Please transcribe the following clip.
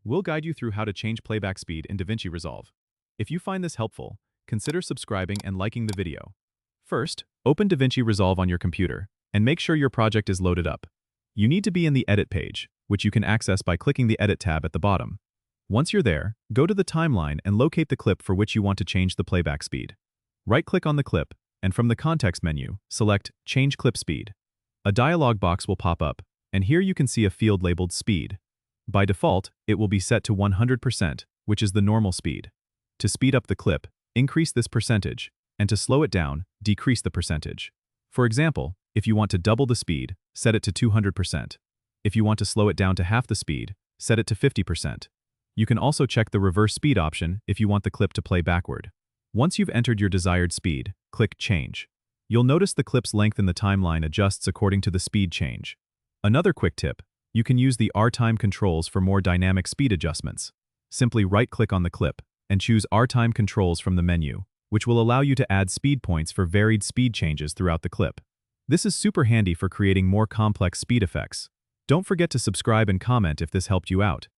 We'll guide you through how to change playback speed in DaVinci Resolve. If you find this helpful, consider subscribing and liking the video. First, open DaVinci Resolve on your computer and make sure your project is loaded up. You need to be in the Edit page, which you can access by clicking the Edit tab at the bottom. Once you're there, go to the timeline and locate the clip for which you want to change the playback speed. Right-click on the clip, and from the context menu, select Change Clip Speed. A dialog box will pop up, and here you can see a field labeled Speed. By default, it will be set to 100%, which is the normal speed. To speed up the clip, increase this percentage, and to slow it down, decrease the percentage. For example, if you want to double the speed, set it to 200%. If you want to slow it down to half the speed, set it to 50%. You can also check the reverse speed option if you want the clip to play backward. Once you've entered your desired speed, click Change. You'll notice the clip's length in the timeline adjusts according to the speed change. Another quick tip: you can use the R-Time controls for more dynamic speed adjustments. Simply right-click on the clip and choose R-Time controls from the menu, which will allow you to add speed points for varied speed changes throughout the clip. This is super handy for creating more complex speed effects. Don't forget to subscribe and comment if this helped you out.